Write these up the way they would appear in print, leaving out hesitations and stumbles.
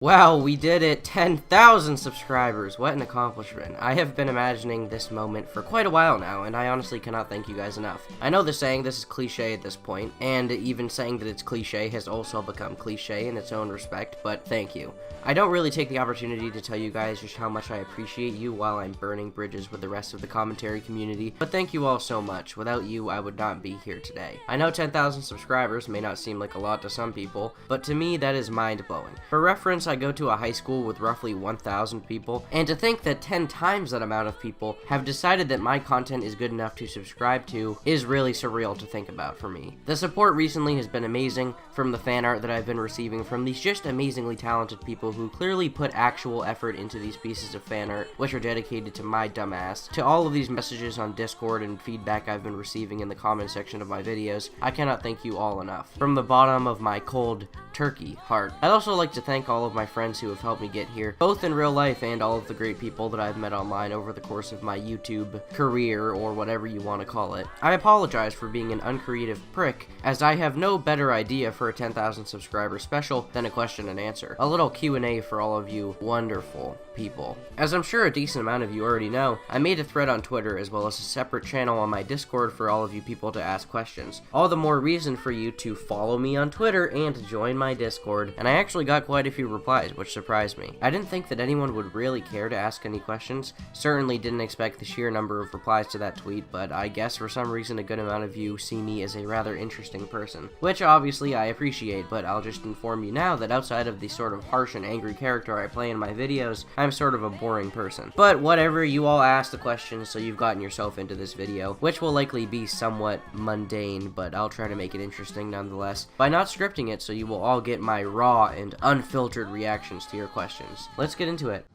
Wow, we did it! 10,000 subscribers! What an accomplishment. I have been imagining this moment for quite a while now, and I honestly cannot thank you guys enough. I know they're saying this is cliche at this point, and even saying that it's cliche has also become cliche in its own respect, but thank you. I don't really take the opportunity to tell you guys just how much I appreciate you while I'm burning bridges with the rest of the commentary community, but thank you all so much. Without you, I would not be here today. I know 10,000 subscribers may not seem like a lot to some people, but to me that is mind-blowing. For reference, I go to a high school with roughly 1,000 people, and to think that 10 times that amount of people have decided that my content is good enough to subscribe to is really surreal to think about for me. The support recently has been amazing, from the fan art that I've been receiving from these just amazingly talented people who clearly put actual effort into these pieces of fan art, which are dedicated to my dumbass, to all of these messages on Discord and feedback I've been receiving in the comment section of my videos. I cannot thank you all enough. From the bottom of my cold turkey heart. I'd also like to thank all of my friends who have helped me get here, both in real life and all of the great people that I've met online over the course of my YouTube career, or whatever you want to call it. I apologize for being an uncreative prick, as I have no better idea for a 10,000 subscriber special than a question and answer. A little Q&A for all of you wonderful people. As I'm sure a decent amount of you already know, I made a thread on Twitter as well as a separate channel on my Discord for all of you people to ask questions. All the more reason for you to follow me on Twitter and to join my Discord, and I actually got quite a few replies, which surprised me. I didn't think that anyone would really care to ask any questions, certainly didn't expect the sheer number of replies to that tweet, but I guess for some reason a good amount of you see me as a rather interesting person, which obviously I appreciate, but I'll just inform you now that outside of the sort of harsh and angry character I play in my videos, I'm sort of a boring person. But whatever, you all asked the questions, so you've gotten yourself into this video, which will likely be somewhat mundane, but I'll try to make it interesting nonetheless, by not scripting it so you will all get my raw and unfiltered reactions to your questions. Let's get into it.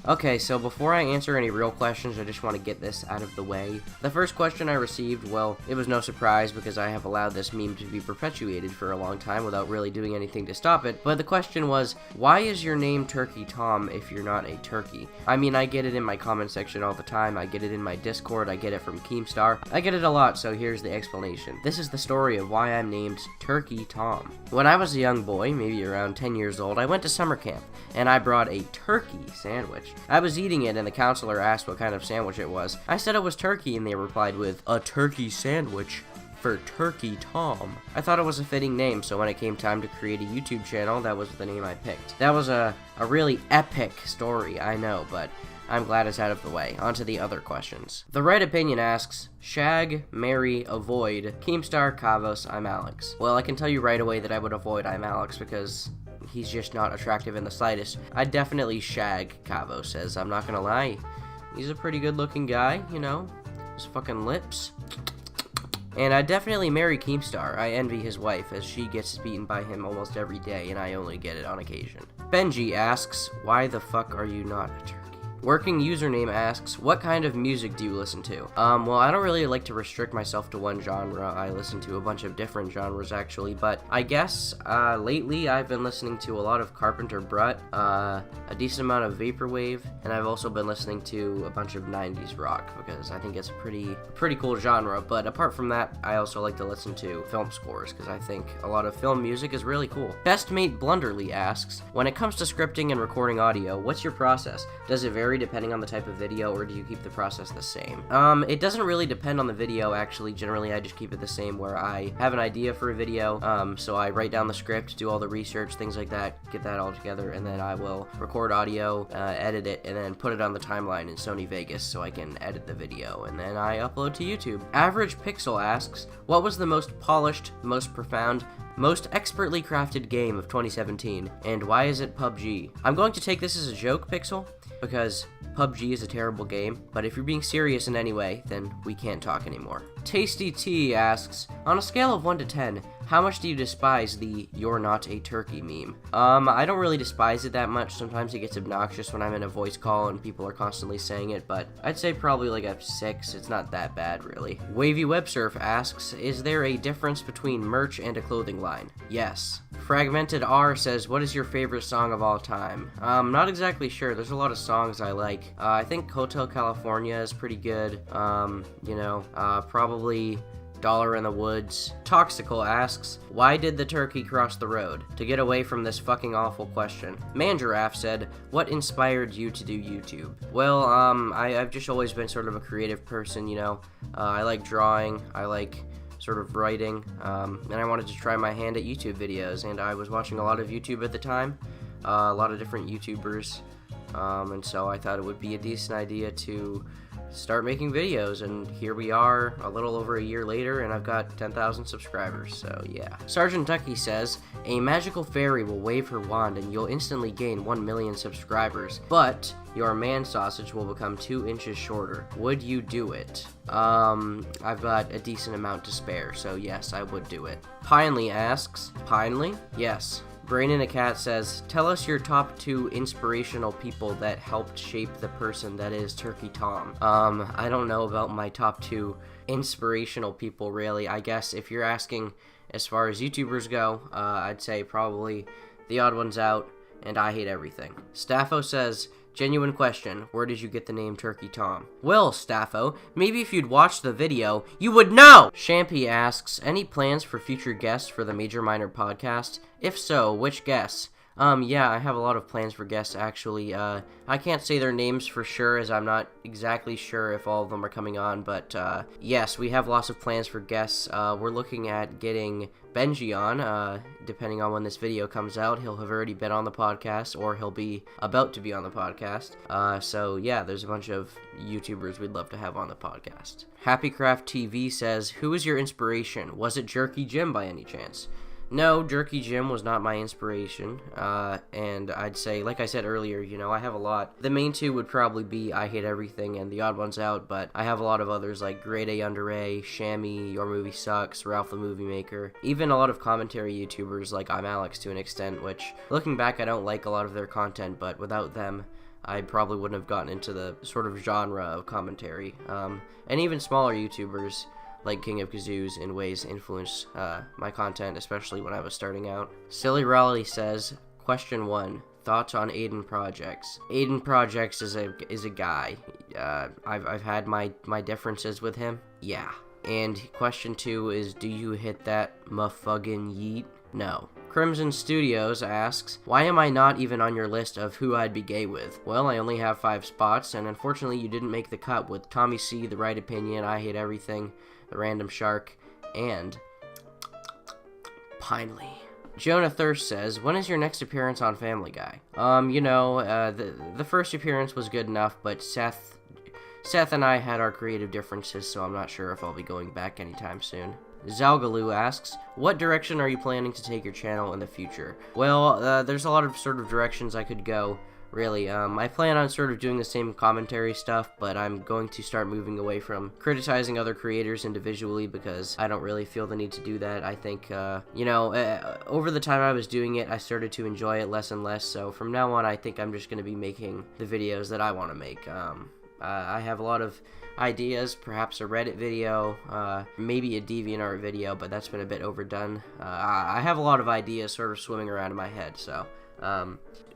Okay, so before I answer any real questions, I just want to get this out of the way. The first question I received, well, it was no surprise because I have allowed this meme to be perpetuated for a long time without really doing anything to stop it, but the question was, why is your name Turkey Tom if you're not a turkey? I mean, I get it in my comment section all the time, I get it in my Discord, I get it from Keemstar, I get it a lot, so here's the explanation. This is the story of why I'm named Turkey Tom. When I was a young boy, maybe around 10 years old, I went to summer camp, and I brought a turkey sandwich. I was eating it and the counselor asked what kind of sandwich it was. I said it was turkey and they replied with, "A turkey sandwich for Turkey Tom." I thought it was a fitting name, so when it came time to create a YouTube channel, that was the name I picked. That was a really epic story, I know, but I'm glad it's out of the way. On to the other questions. The Right Opinion asks, shag, marry, avoid, Keemstar, Kavos, I'm Alex. Well, I can tell you right away that I would avoid I'm Alex because he's just not attractive in the slightest. I'd definitely shag Kavos, as I'm not gonna lie, he's a pretty good looking guy, you know, his fucking lips. And I'd definitely marry Keemstar. I envy his wife, as she gets beaten by him almost every day, and I only get it on occasion. Benji asks, why the fuck are you not a turkey? Working Username asks, what kind of music do you listen to? Well, I don't really like to restrict myself to one genre. I listen to a bunch of different genres, actually, but I guess, lately I've been listening to a lot of Carpenter Brut, a decent amount of Vaporwave, and I've also been listening to a bunch of 90s rock, because I think it's a pretty cool genre, but apart from that, I also like to listen to film scores, because I think a lot of film music is really cool. Best Mate Blunderly asks, when it comes to scripting and recording audio, what's your process? Does it vary depending on the type of video, or do you keep the process the same? It doesn't really depend on the video, actually. Generally, I just keep it the same, where I have an idea for a video, so I write down the script, do all the research, things like that, get that all together, and then I will record audio, edit it, and then put it on the timeline in Sony Vegas so I can edit the video, and then I upload to YouTube. Average Pixel asks, what was the most polished, most profound, most expertly crafted game of 2017, and why is it PUBG? I'm going to take this as a joke, Pixel, because PUBG is a terrible game, but if you're being serious in any way, then we can't talk anymore. Tasty T asks, on a scale of 1 to 10, How much do you despise the "you're not a turkey" meme? I don't really despise it that much. Sometimes it gets obnoxious when I'm in a voice call and people are constantly saying it, but I'd say probably like a 6. It's not that bad, really. Wavy Websurf asks, is there a difference between merch and a clothing line? Yes. Fragmented R says, what is your favorite song of all time? Not exactly sure. There's a lot of songs I like. I think Hotel California is pretty good. Probably Dollar in the Woods. Toxical asks, why did the turkey cross the road? To get away from this fucking awful question. Mangiraffe said, what inspired you to do YouTube? Well, I've just always been sort of a creative person, I like drawing, I like sort of writing, and I wanted to try my hand at YouTube videos, and I was watching a lot of YouTube at the time, a lot of different YouTubers, and so I thought it would be a decent idea to start making videos, and here we are a little over a year later, and I've got 10,000 subscribers, so yeah. Sergeant Ducky says, a magical fairy will wave her wand and you'll instantly gain 1 million subscribers, but your man sausage will become 2 inches shorter. Would you do it? I've got a decent amount to spare, so yes, I would do it. Pinely asks, Pinely? Yes. Brain in a Cat says, tell us your top 2 inspirational people that helped shape the person that is Turkey Tom. I don't know about my top 2 inspirational people, really. I guess if you're asking as far as YouTubers go, I'd say probably The Odd Ones Out and I Hate Everything. Staffo says, genuine question, where did you get the name Turkey Tom? Well, Staffo, maybe if you'd watched the video, you would know! Shampy asks, any plans for future guests for the Major Minor podcast? If so, which guests? Yeah, I have a lot of plans for guests, actually. I can't say their names for sure, as I'm not exactly sure if all of them are coming on, but, yes, we have lots of plans for guests. We're looking at getting Benji on, depending on when this video comes out. He'll have already been on the podcast, or he'll be about to be on the podcast. So, yeah, there's a bunch of YouTubers we'd love to have on the podcast. Happycraft TV says, who is your inspiration? Was it Jerky Jim by any chance? No, Jerky Jim was not my inspiration, and I'd say, like I said earlier, I have a lot. The main 2 would probably be I Hate Everything and The Odd Ones Out, but I have a lot of others like Grade A Under A, Shammy, Your Movie Sucks, Ralph the Movie Maker, even a lot of commentary YouTubers like I'm Alex to an extent, which, looking back, I don't like a lot of their content, but without them, I probably wouldn't have gotten into the sort of genre of commentary, and even smaller YouTubers like King of Kazoos in ways influence my content, especially when I was starting out. Silly Raleigh says, question 1, thoughts on Aiden Projects. Aiden Projects is a guy. I've had my differences with him. Yeah. And question 2 is, do you hit that motherfucking yeet? No. Crimson Studios asks, why am I not even on your list of who I'd be gay with? Well, I only have 5 spots, and unfortunately you didn't make the cut with Tommy C, The Right Opinion, I Hate Everything, The Random Shark, and Pinely. Jonah Thirst says, when is your next appearance on Family Guy? The first appearance was good enough, but Seth and I had our creative differences, so I'm not sure if I'll be going back anytime soon. Zalgaloo asks, what direction are you planning to take your channel in the future? Well, there's a lot of sort of directions I could go, really. I plan on sort of doing the same commentary stuff, but I'm going to start moving away from criticizing other creators individually because I don't really feel the need to do that. I think, over the time I was doing it, I started to enjoy it less and less, so from now on, I think I'm just going to be making the videos that I want to make. I have a lot of ideas, perhaps a Reddit video, maybe a DeviantArt video, but that's been a bit overdone. I have a lot of ideas sort of swimming around in my head, so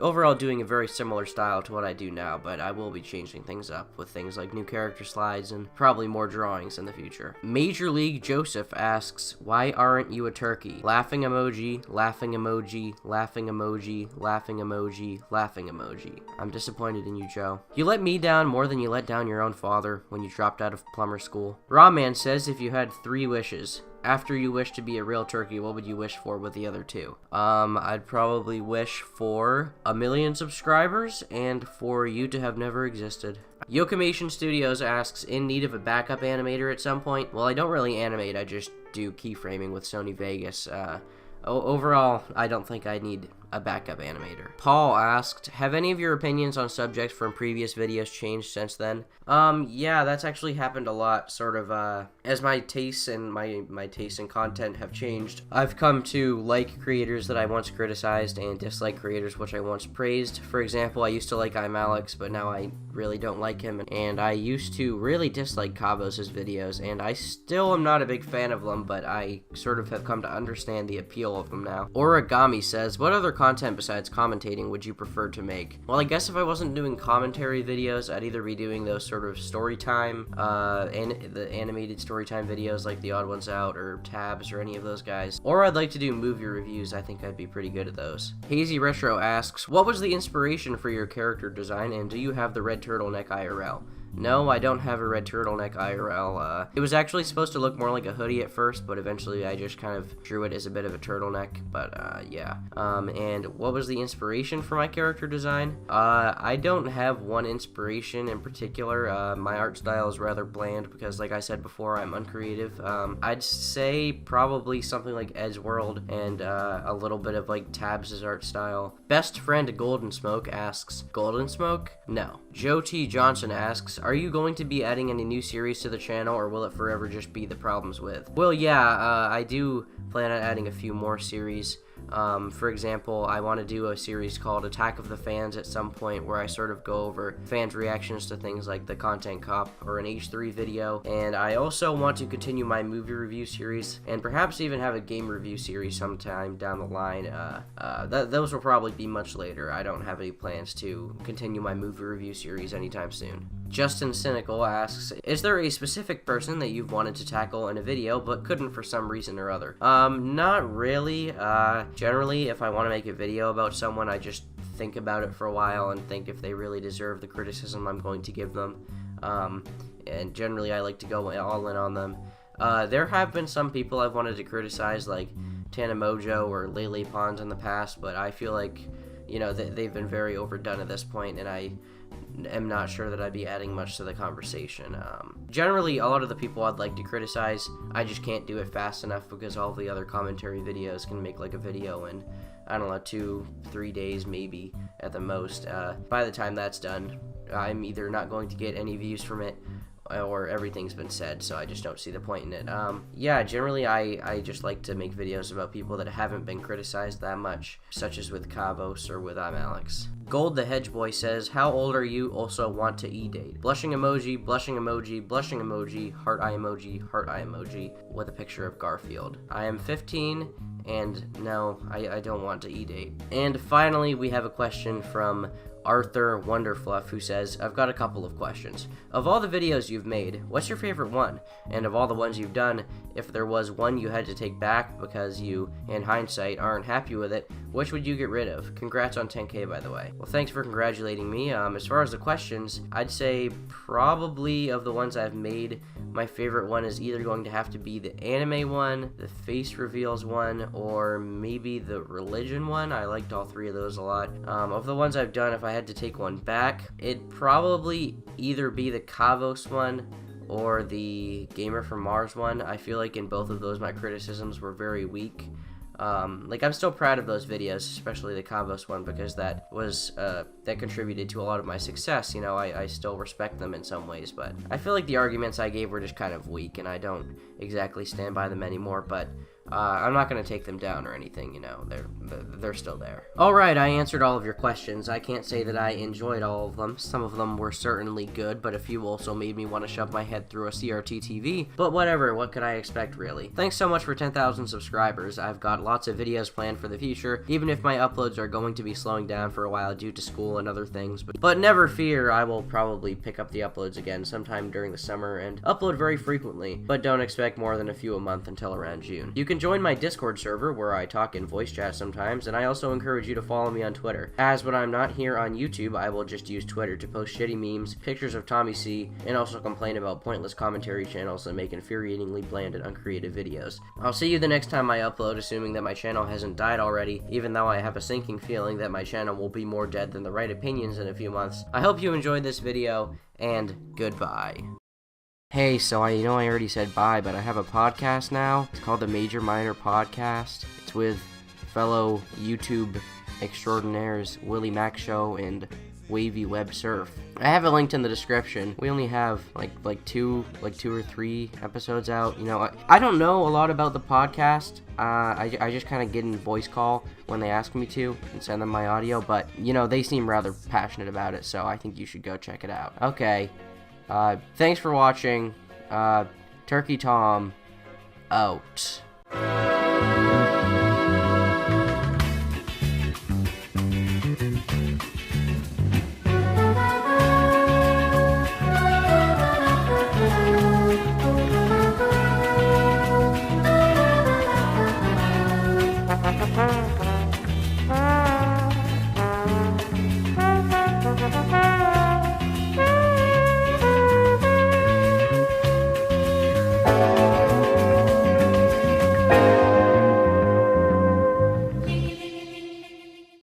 overall doing a very similar style to what I do now, but I will be changing things up with things like new character slides and probably more drawings in the future. Major League Joseph asks, why aren't you a turkey? Laughing emoji, laughing emoji, laughing emoji, laughing emoji, laughing emoji. I'm disappointed in you, Joe. You let me down more than you let down your own father when you dropped out of plumber school. Rawman says, if you had 3 wishes, after you wish to be a real turkey, what would you wish for with the other 2? I'd probably wish for 1 million subscribers and for you to have never existed. Yokamation Studios asks, in need of a backup animator at some point? Well, I don't really animate, I just do keyframing with Sony Vegas. Overall, I don't think I need a backup animator. Paul asked, have any of your opinions on subjects from previous videos changed since then? Yeah, that's actually happened a lot, sort of, as my tastes and my tastes in content have changed. I've come to like creators that I once criticized and dislike creators which I once praised. For example, I used to like Alex, but now I really don't like him, and I used to really dislike Cabos' videos, and I still am not a big fan of them, but I sort of have come to understand the appeal of them now. Origami says, what other content besides commentating would you prefer to make? Well, I guess if I wasn't doing commentary videos, I'd either be doing those sort of story time, and the animated story time videos like The Odd Ones Out or Tabs or any of those guys, or I'd like to do movie reviews. I think I'd be pretty good at those. Hazy Retro asks, what was the inspiration for your character design, and do you have the red turtleneck IRL? No, I don't have a red turtleneck IRL. It was actually supposed to look more like a hoodie at first, but eventually I just kind of drew it as a bit of a turtleneck, but yeah. And what was the inspiration for my character design? I don't have one inspiration in particular. My art style is rather bland because, like I said before, I'm uncreative. I'd say probably something like Edgeworld and a little bit of like Tabs' art style. Best friend Golden Smoke asks, Golden Smoke? No. Joe T. Johnson asks, are you going to be adding any new series to the channel, or will it forever just be The Problems With? Well, yeah, I do plan on adding a few more series. For example, I want to do a series called Attack of the Fans at some point where I sort of go over fans' reactions to things like the Content Cop or an H3 video, and I also want to continue my movie review series and perhaps even have a game review series sometime down the line. Those will probably be much later. I don't have any plans to continue my movie review series anytime soon. Justin Cynical asks, is there a specific person that you've wanted to tackle in a video but couldn't for some reason or other? Not really. Generally, if I want to make a video about someone, I just think about it for a while and think if they really deserve the criticism I'm going to give them. And generally, I like to go all in on them. There have been some people I've wanted to criticize, like Tana Mojo or Lele Pons in the past, but I feel like, you know, they've been very overdone at this point, and I am not sure that I'd be adding much to the conversation. Generally, a lot of the people I'd like to criticize, I just can't do it fast enough because all the other commentary videos can make like a video in, I don't know, 2-3 days maybe at the most. By the time that's done, I'm either not going to get any views from it or everything's been said, so I just don't see the point in it. Yeah, generally I just like to make videos about people that haven't been criticized that much, such as with Kavos or with Alex. Gold the Hedge Boy says, how old are you? Also want to e-date. Blushing emoji, blushing emoji, blushing emoji, heart eye emoji, with a picture of Garfield. I am 15, and no, I don't want to e-date. And finally, we have a question from Arthur Wonderfluff, who says, I've got a couple of questions. Of all the videos you've made, what's your favorite one? And of all the ones you've done, if there was one you had to take back because you, in hindsight, aren't happy with it, which would you get rid of? Congrats on 10K, by the way. Well, thanks for congratulating me. As far as the questions, I'd say probably of the ones I've made, my favorite one is either going to have to be the anime one, the face reveals one, or maybe the religion one. I liked all three of those a lot. Of the ones I've done, if I had to take one back, it'd probably either be the Kavos one or the Gamer from Mars one. I feel like in both of those my criticisms were very weak. Like, I'm still proud of those videos, especially the Kavos one, because that was, that contributed to a lot of my success. You know, I still respect them in some ways, but I feel like the arguments I gave were just kind of weak, and I don't exactly stand by them anymore, but I'm not going to take them down or anything, you know, they're still there. Alright, I answered all of your questions. I can't say that I enjoyed all of them. Some of them were certainly good, but a few also made me want to shove my head through a CRT TV. But whatever, what could I expect, really? Thanks so much for 10,000 subscribers. I've got lots of videos planned for the future, even if my uploads are going to be slowing down for a while due to school and other things. But never fear, I will probably pick up the uploads again sometime during the summer and upload very frequently, but don't expect more than a few a month until around June. You can join my Discord server where I talk in voice chat sometimes, and I also encourage you to follow me on Twitter, as when I'm not here on YouTube, I will just use Twitter to post shitty memes, pictures of Tommy C, and also complain about pointless commentary channels that make infuriatingly bland and uncreative videos. I'll see you the next time I upload, assuming that my channel hasn't died already, even though I have a sinking feeling that my channel will be more dead than the right opinions in a few months. I hope you enjoyed this video, and goodbye. Hey, so I know I already said bye, but I have a podcast now. It's called the Major Minor Podcast. It's with fellow YouTube extraordinaires Willie Mac Show and Wavy Web Surf. I have it linked in the description. We only have like two or three episodes out. You know, I don't know a lot about the podcast. I just kind of get in voice call when they ask me to and send them my audio, but you know, they seem rather passionate about it, so I think you should go check it out. Okay, thanks for watching. Turkey Tom out.